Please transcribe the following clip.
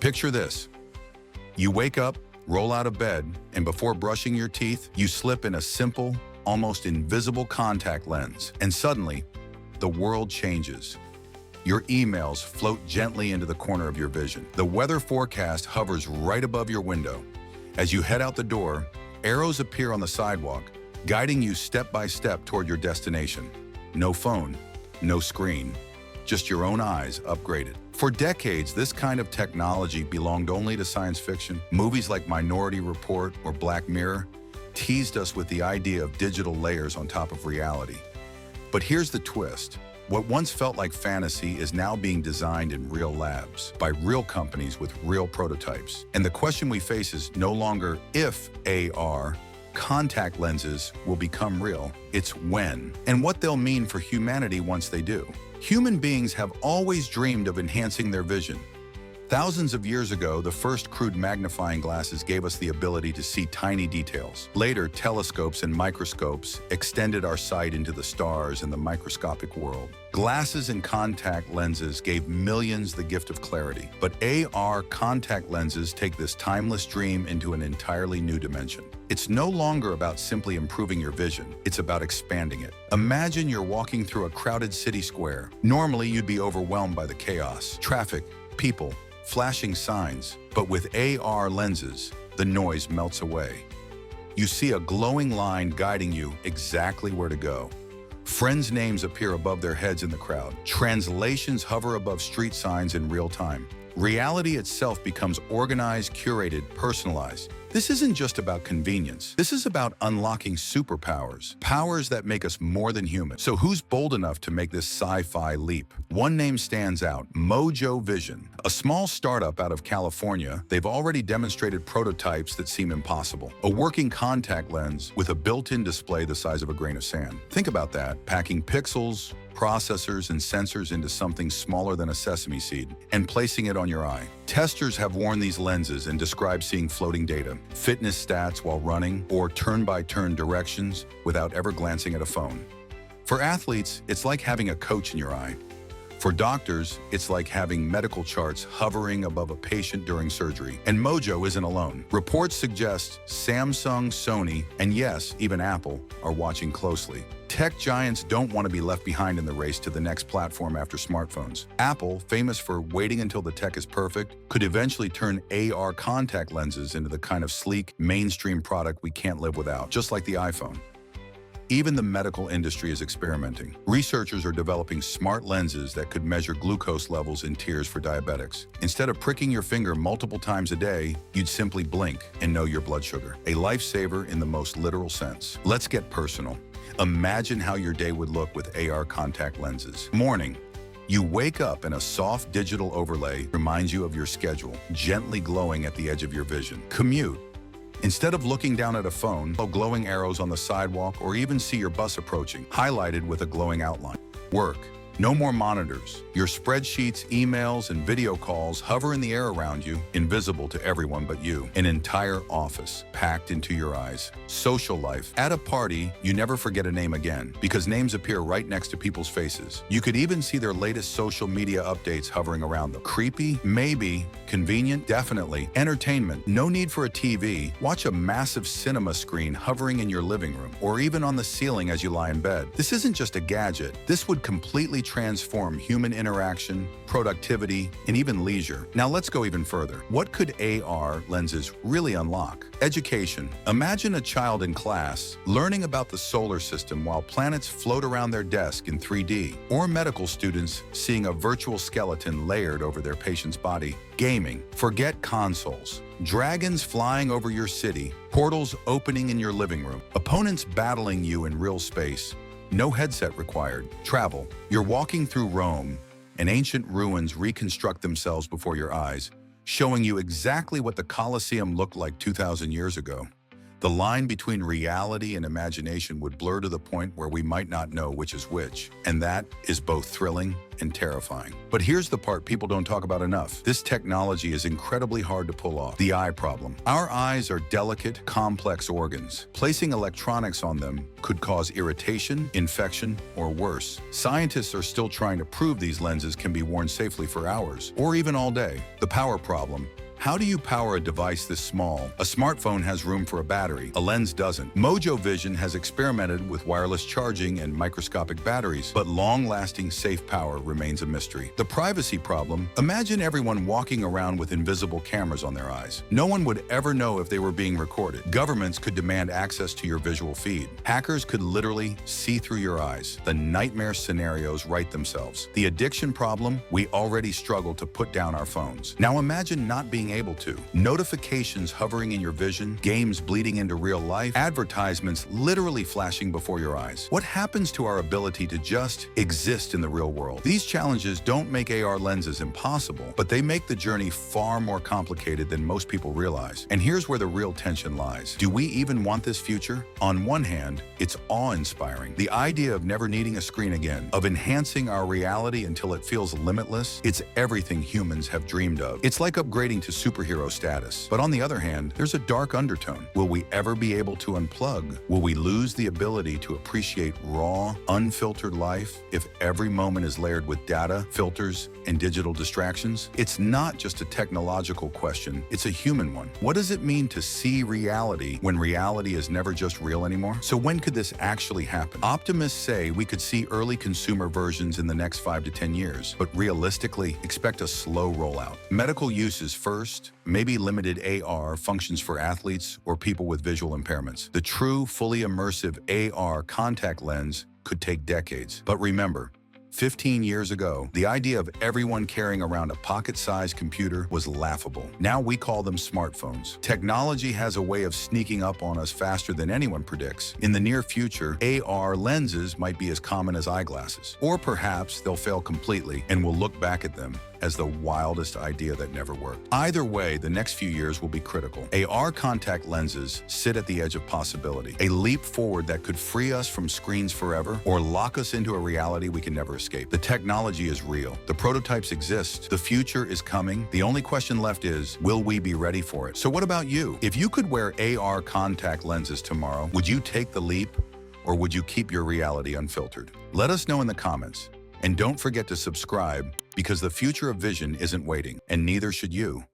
Picture this. You wake up, roll out of bed, and before brushing your teeth, you slip in a simple, almost invisible contact lens. And suddenly, the world changes. Your emails float gently into the corner of your vision. The weather forecast hovers right above your window. As you head out the door, arrows appear on the sidewalk, guiding you step by step toward your destination. No phone, no screen, just your own eyes upgraded. For decades, this kind of technology belonged only to science fiction. Movies like Minority Report or Black Mirror teased us with the idea of digital layers on top of reality. But here's the twist. What once felt like fantasy is now being designed in real labs by real companies with real prototypes. And the question we face is no longer if AR contact lenses will become real, it's when, and what they'll mean for humanity once they do. Human beings have always dreamed of enhancing their vision. Thousands of years ago, the first crude magnifying glasses gave us the ability to see tiny details. Later, telescopes and microscopes extended our sight into the stars and the microscopic world. Glasses and contact lenses gave millions the gift of clarity. But AR contact lenses take this timeless dream into an entirely new dimension. It's no longer about simply improving your vision, it's about expanding it. Imagine you're walking through a crowded city square. Normally, you'd be overwhelmed by the chaos, traffic, people, flashing signs, but with AR lenses, the noise melts away. You see a glowing line guiding you exactly where to go. Friends' names appear above their heads in the crowd. Translations hover above street signs in real time. Reality itself becomes organized, curated, personalized. This isn't just about convenience. This is about unlocking superpowers, powers that make us more than human. So who's bold enough to make this sci-fi leap? One name stands out, Mojo Vision. A small startup out of California, they've already demonstrated prototypes that seem impossible. A working contact lens with a built-in display the size of a grain of sand. Think about that, packing pixels, processors and sensors into something smaller than a sesame seed and placing it on your eye. Testers have worn these lenses and described seeing floating data, fitness stats while running, or turn-by-turn directions without ever glancing at a phone. For athletes, it's like having a coach in your eye. For doctors, it's like having medical charts hovering above a patient during surgery. And Mojo isn't alone. Reports suggest Samsung, Sony, and yes, even Apple are watching closely. Tech giants don't want to be left behind in the race to the next platform after smartphones. Apple, famous for waiting until the tech is perfect, could eventually turn AR contact lenses into the kind of sleek, mainstream product we can't live without, just like the iPhone. Even the medical industry is experimenting. Researchers are developing smart lenses that could measure glucose levels in tears for diabetics. Instead of pricking your finger multiple times a day, you'd simply blink and know your blood sugar. A lifesaver in the most literal sense. Let's get personal. Imagine how your day would look with AR contact lenses. Morning. You wake up and a soft digital overlay reminds you of your schedule, gently glowing at the edge of your vision. Commute. Instead of looking down at a phone, glowing arrows on the sidewalk or even see your bus approaching, highlighted with a glowing outline. Work. No more monitors. Your spreadsheets, emails, and video calls hover in the air around you, invisible to everyone but you. An entire office packed into your eyes. Social life. At a party, you never forget a name again, because names appear right next to people's faces. You could even see their latest social media updates hovering around them. Creepy? Maybe. Convenient? Definitely. Entertainment? No need for a TV. Watch a massive cinema screen hovering in your living room, or even on the ceiling as you lie in bed. This isn't just a gadget. This would completely transform human interaction, productivity, and even leisure. Now let's go even further. What could AR lenses really unlock? Education. Imagine a child in class learning about the solar system while planets float around their desk in 3D. Or medical students seeing a virtual skeleton layered over their patient's body. Gaming. Forget consoles. Dragons flying over your city. Portals opening in your living room. Opponents battling you in real space. No headset required. Travel. You're walking through Rome, and ancient ruins reconstruct themselves before your eyes, showing you exactly what the Colosseum looked like 2,000 years ago. The line between reality and imagination would blur to the point where we might not know which is which, and that is both thrilling and terrifying. But here's the part people don't talk about enough. This technology is incredibly hard to pull off. The eye problem. Our eyes are delicate, complex organs. Placing electronics on them could cause irritation, infection, or worse. Scientists are still trying to prove these lenses can be worn safely for hours, or even all day. The power problem. How do you power a device this small? A smartphone has room for a battery. A lens doesn't. Mojo Vision has experimented with wireless charging and microscopic batteries, but long-lasting safe power remains a mystery. The privacy problem. Imagine everyone walking around with invisible cameras on their eyes. No one would ever know if they were being recorded. Governments could demand access to your visual feed. Hackers could literally see through your eyes. The nightmare scenarios write themselves. The addiction problem. We already struggle to put down our phones. Now imagine not being able to. Notifications hovering in your vision, games bleeding into real life, advertisements literally flashing before your eyes. What happens to our ability to just exist in the real world? These challenges don't make AR lenses impossible, but they make the journey far more complicated than most people realize. And here's where the real tension lies. Do we even want this future? On one hand, it's awe-inspiring. The idea of never needing a screen again, of enhancing our reality until it feels limitless, it's everything humans have dreamed of. It's like upgrading to superhero status. But on the other hand, there's a dark undertone. Will we ever be able to unplug? Will we lose the ability to appreciate raw, unfiltered life if every moment is layered with data, filters, and digital distractions? It's not just a technological question, it's a human one. What does it mean to see reality when reality is never just real anymore? So when could this actually happen? Optimists say we could see early consumer versions in the next 5 to 10 years, but realistically, expect a slow rollout. Medical uses first, maybe limited AR functions for athletes or people with visual impairments. The true, fully immersive AR contact lens could take decades. But remember, 15 years ago, the idea of everyone carrying around a pocket-sized computer was laughable. Now we call them smartphones. Technology has a way of sneaking up on us faster than anyone predicts. In the near future, AR lenses might be as common as eyeglasses. Or perhaps they'll fail completely and we'll look back at them as the wildest idea that never worked. Either way, the next few years will be critical. AR contact lenses sit at the edge of possibility, a leap forward that could free us from screens forever or lock us into a reality we can never escape. The technology is real. The prototypes exist. The future is coming. The only question left is, will we be ready for it? So what about you? If you could wear AR contact lenses tomorrow, would you take the leap or would you keep your reality unfiltered? Let us know in the comments. And don't forget to subscribe because the future of vision isn't waiting, and neither should you.